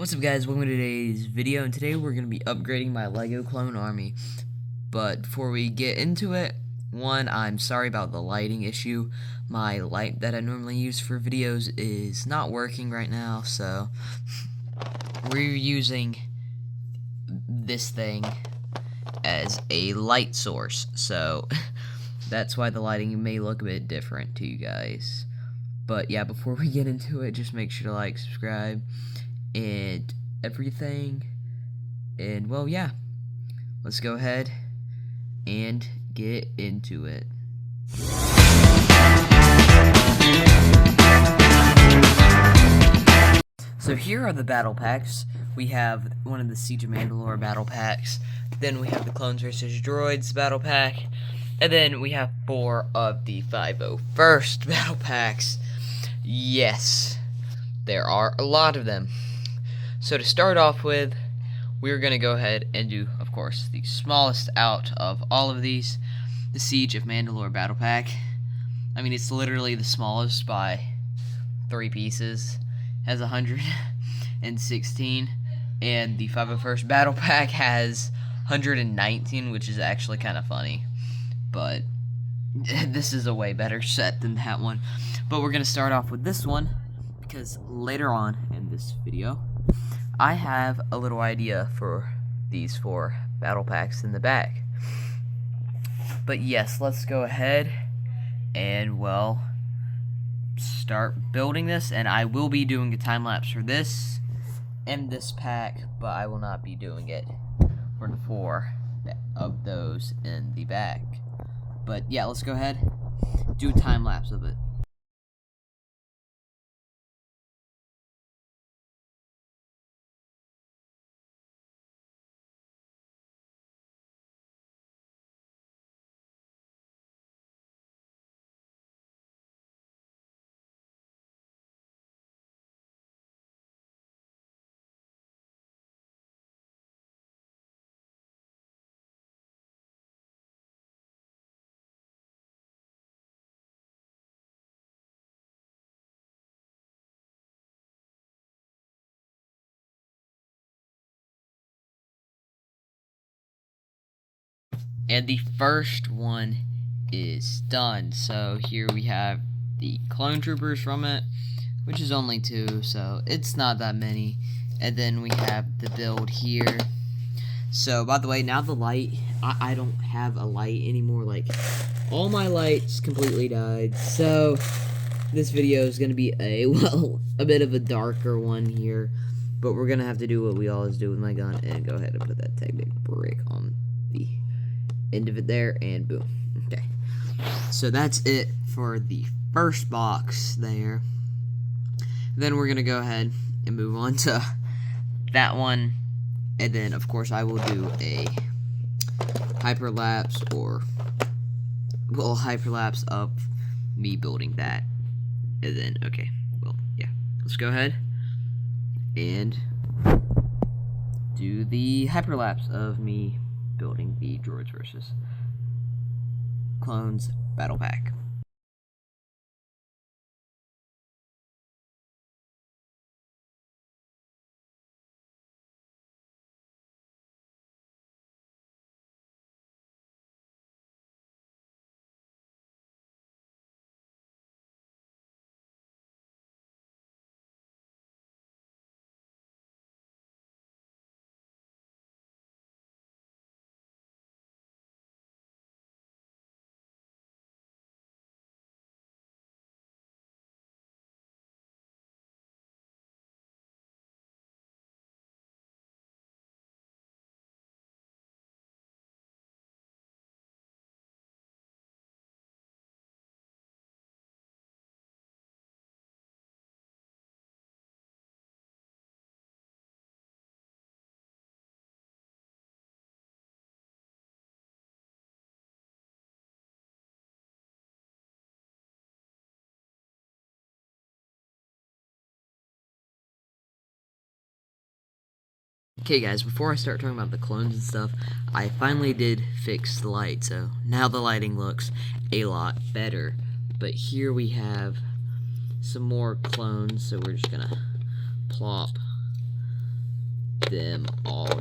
What's up, guys? Welcome to today's video, and today we're going to be upgrading my Lego clone army. But before we get into it, I'm sorry about the lighting issue. My light that I normally use for videos is not working right now, so we're using this thing as a light source. So that's why the lighting may look a bit different to you guys. But yeah, before we get into it, just make sure to like, subscribe, and everything. And well, yeah, let's go ahead and get into it. So here are the battle packs. We have one of the Siege of Mandalore battle packs, then we have the Clones vs. Droids battle pack, and then we have 4 of the 501st battle packs. Yes, there are a lot of them. So to start off with, we're going to go ahead and do, of course, the smallest out of all of these, the Siege of Mandalore battle pack. I mean, it's literally the smallest by 3 pieces. Has 116, and the 501st battle pack has 119, which is actually kind of funny. But this is a way better set than that one. But we're going to start off with this one, because later on in this video, I have a little idea for these 4 battle packs in the back. But yes, let's go ahead and, well, start building this. And I will be doing a time lapse for this and this pack, but I will not be doing it for the 4 of those in the back. But yeah, let's go ahead, do a time lapse of it. And the first one is done. So here we have the clone troopers from it, which is only 2, so it's not that many. And then we have the build here. So by the way, now the light, I don't have a light anymore. Like, all my lights completely died. So this video is going to be a bit of a darker one here. But we're going to have to do what we always do with my gun and go ahead and put that Tech-Deck brick on the end of it there, and boom. Okay, so that's it for the first box there. Then we're gonna go ahead and move on to that one, and then of course I will do a hyperlapse, or well, hyperlapse of me building that. And then, okay, well, yeah, let's go ahead and do the hyperlapse of me building the Droids vs. Clones battle pack. Okay guys, before I start talking about the clones and stuff, I finally did fix the light, so now the lighting looks a lot better. But here we have some more clones, so we're just gonna plop them all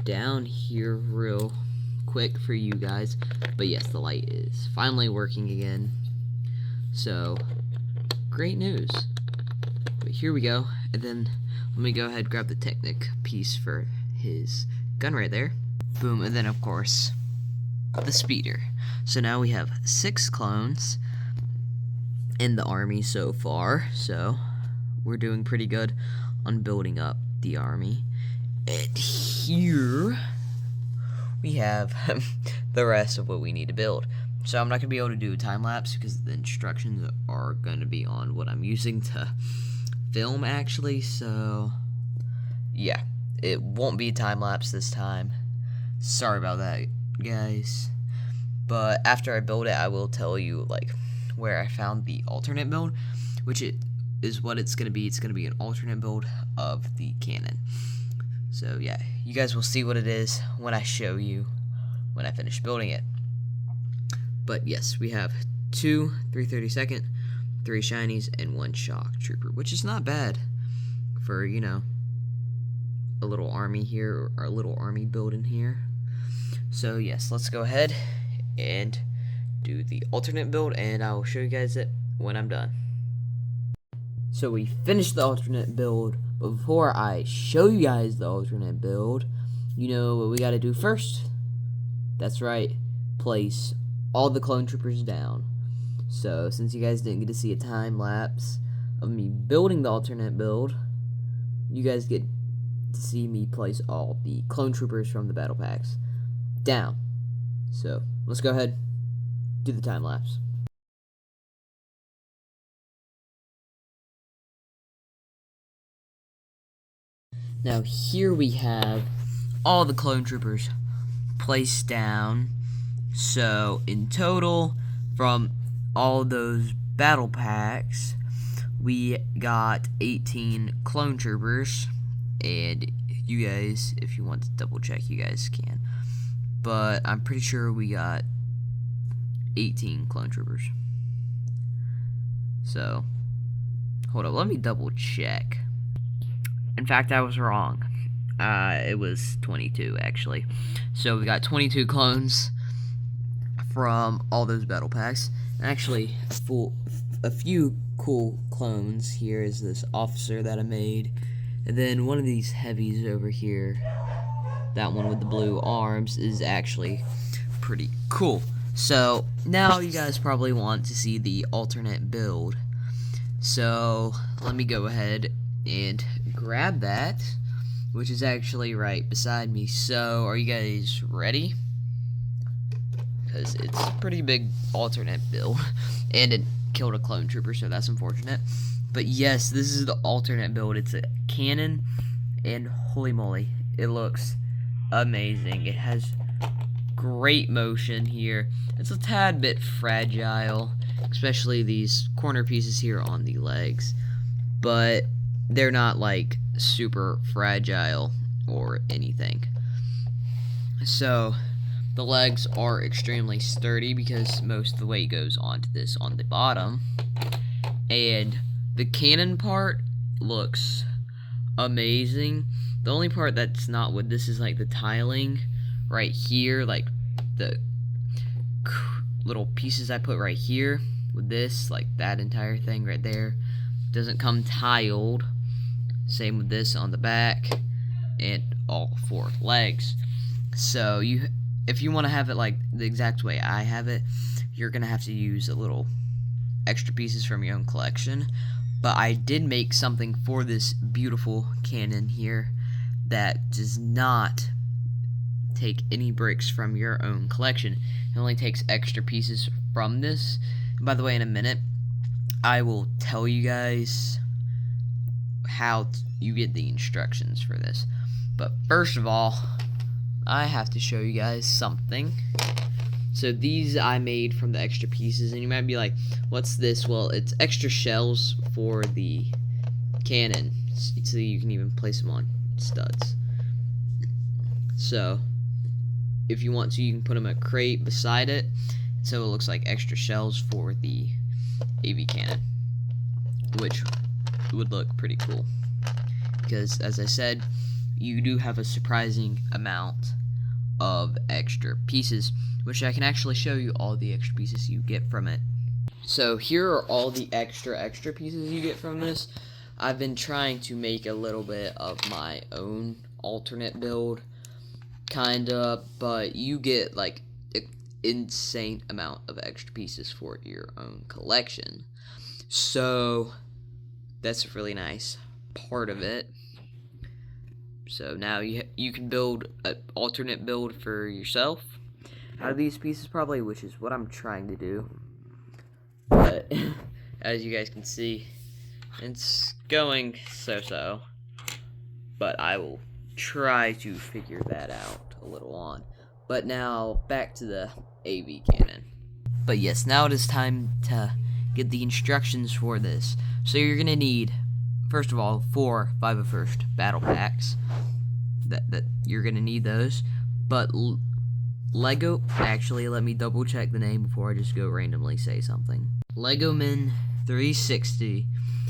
down here real quick for you guys. But yes, the light is finally working again. So, great news. But here we go. And then let me go ahead and grab the Technic piece for his gun right there. Boom. And then, of course, the speeder. So now we have 6 clones in the army so far. So, we're doing pretty good on building up the army. And here we have the rest of what we need to build. So I'm not going to be able to do a time lapse because the instructions are going to be on what I'm using to film actually. So yeah, it won't be a time lapse this time. Sorry about that, guys. But after I build it, I will tell you like where I found the alternate build, which it is what it's going to be. It's going to be an alternate build of the cannon. So yeah, you guys will see what it is when I show you when I finish building it. But yes, we have 2 332nd, 3 shinies, and 1 shock trooper, which is not bad for, you know, a little army here, or a little army build in here. So yes, let's go ahead and do the alternate build, and I will show you guys it when I'm done. So we finished the alternate build, but before I show you guys the alternate build, you know what we gotta do first? That's right, place all the clone troopers down. So since you guys didn't get to see a time lapse of me building the alternate build, you guys get to see me place all the clone troopers from the battle packs down. So let's go ahead, do the time lapse. Now here we have all the clone troopers placed down. So in total, from all those battle packs, we got 18 clone troopers. And you guys, if you want to double check, you guys can. But I'm pretty sure we got 18 clone troopers. So, hold up, let me double check. In fact, I was wrong. It was 22, actually. So we got 22 clones from all those battle packs. And actually, a few cool clones. Here is this officer that I made. And then one of these heavies over here, that one with the blue arms, is actually pretty cool. So now you guys probably want to see the alternate build. So let me go ahead and grab that, which is actually right beside me. So are you guys ready? Because it's a pretty big alternate build, and it killed a clone trooper, so that's unfortunate. But yes, this is the alternate build. It's a cannon, and holy moly, it looks amazing. It has great motion here. It's a tad bit fragile, especially these corner pieces here on the legs, but they're not like super fragile or anything. So the legs are extremely sturdy because most of the weight goes onto this on the bottom. And the cannon part looks amazing. The only part that's not with this is like the tiling right here, like the little pieces I put right here with this, like that entire thing right there doesn't come tiled. Same with this on the back and all 4 legs. So if you want to have it like the exact way I have it, you're gonna have to use a little extra pieces from your own collection. But I did make something for this beautiful cannon here that does not take any bricks from your own collection. It only takes extra pieces from this. And by the way, in a minute, I will tell you guys how you get the instructions for this. But first of all, I have to show you guys something. So these I made from the extra pieces, and you might be like, what's this? Well, it's extra shells for the cannon, so you can even place them on studs. So if you want to, you can put them in a crate beside it, so it looks like extra shells for the AV cannon, which would look pretty cool. Because as I said, you do have a surprising amount of extra pieces, which I can actually show you all the extra pieces you get from it. So here are all the extra pieces you get from this. I've been trying to make a little bit of my own alternate build, kinda, but you get like an insane amount of extra pieces for your own collection. So that's a really nice part of it. So now you can build an alternate build for yourself out of these pieces, probably, which is what I'm trying to do. But as you guys can see, it's going so-so. But I will try to figure that out a little on. But now back to the AV cannon. But yes, now it is time to get the instructions for this. So you're gonna need, first of all, 4 501st battle packs. That you're gonna need those. But Lego, actually, let me double check the name before I just go randomly say something. Legoman 360.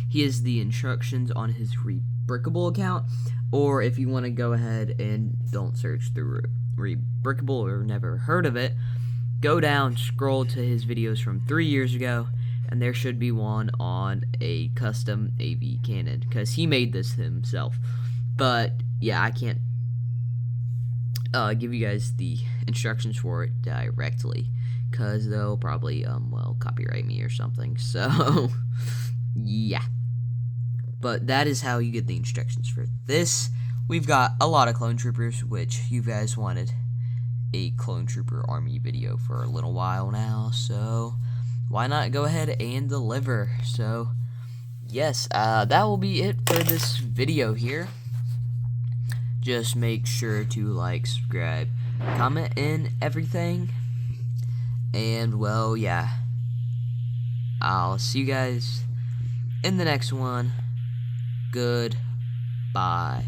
He has the instructions on his Rebrickable account, or if you want to go ahead and don't search through Rebrickable or never heard of it, go down, scroll to his videos from 3 years ago, and there should be one on a custom AV cannon, because he made this himself. But yeah, I can't give you guys the instructions for it directly, because they'll probably well, copyright me or something. So yeah, but that is how you get the instructions for this. We've got a lot of clone troopers, which you guys wanted a clone trooper army video for a little while now, so why not go ahead and deliver? So yes, that will be it for this video here. Just make sure to like, subscribe, comment, and everything. And well, yeah, I'll see you guys in the next one. Goodbye.